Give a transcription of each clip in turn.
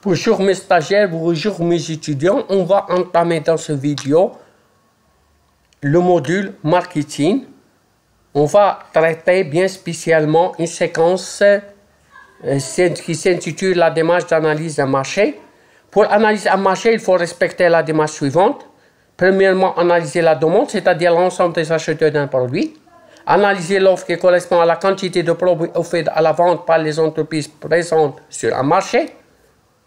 Bonjour mes stagiaires, bonjour mes étudiants. On va entamer dans cette vidéo le module marketing. On va traiter bien spécialement une séquence qui s'intitule la démarche d'analyse d'un marché. Pour analyser un marché, il faut respecter la démarche suivante. Premièrement, analyser la demande, c'est-à-dire l'ensemble des acheteurs d'un produit. Analyser l'offre qui correspond à la quantité de produits offerts à la vente par les entreprises présentes sur un marché.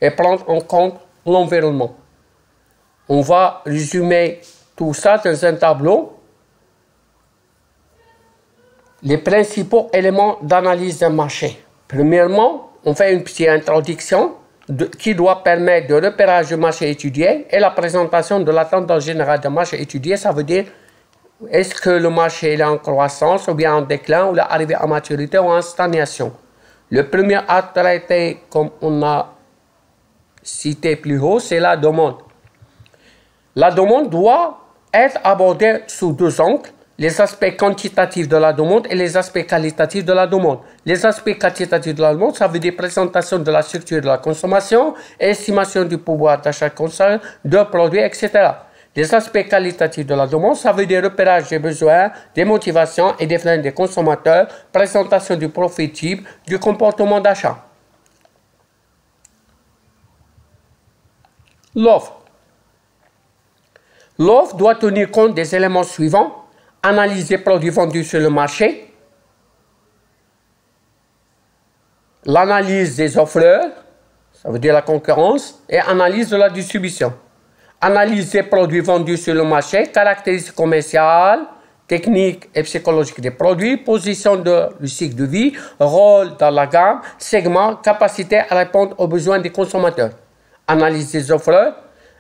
Et prendre en compte l'environnement. On va résumer tout ça dans un tableau. Les principaux éléments d'analyse d'un marché. Premièrement, on fait une petite introduction qui doit permettre le repérage du marché étudié et la présentation de la tendance générale du marché étudié. Ça veut dire, est-ce que le marché est en croissance ou bien en déclin ou arrivé à maturité ou en stagnation. Le premier à traiter, comme on a cité plus haut, c'est la demande. La demande doit être abordée sous deux angles, les aspects quantitatifs de la demande et les aspects qualitatifs de la demande. Les aspects quantitatifs de la demande, ça veut dire présentation de la structure de la consommation, estimation du pouvoir d'achat de produits, etc. Les aspects qualitatifs de la demande, ça veut dire repérage des besoins, des motivations et des freins des consommateurs, présentation du profil type, du comportement d'achat. L'offre. L'offre doit tenir compte des éléments suivants. Analyse des produits vendus sur le marché. L'analyse des offreurs, ça veut dire la concurrence, et analyse de la distribution. Analyse des produits vendus sur le marché, caractéristiques commerciales, techniques et psychologiques des produits, position du cycle de vie, rôle dans la gamme, segment, capacité à répondre aux besoins des consommateurs. Analyse des offreurs,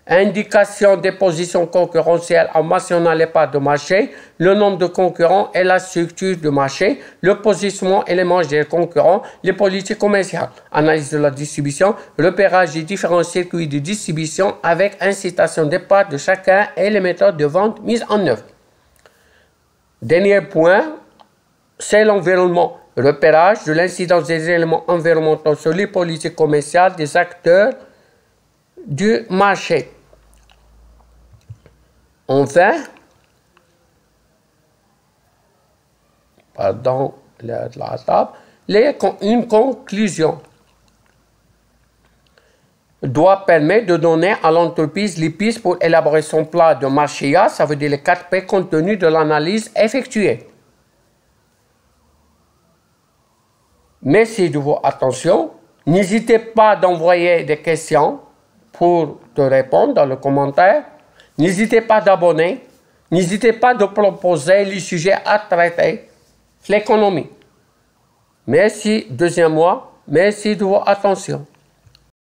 indication des positions concurrentielles en mentionnant les parts de marché, le nombre de concurrents et la structure du marché, le positionnement et les marges des concurrents, les politiques commerciales. Analyse de la distribution, repérage des différents circuits de distribution avec incitation des parts de chacun et les méthodes de vente mises en œuvre. Dernier point, c'est l'environnement. Repérage de l'incidence des éléments environnementaux sur les politiques commerciales des acteurs du marché. Enfin, une conclusion doit permettre de donner à l'entreprise les pistes pour élaborer son plan de marché A, ça veut dire les 4 P contenus de l'analyse effectuée. Merci de votre attention. N'hésitez pas d'envoyer des questions pour te répondre dans le commentaire. N'hésitez pas d'abonner. N'hésitez pas de proposer les sujets à traiter. L'économie. Merci, deuxième mois. Merci de votre attention.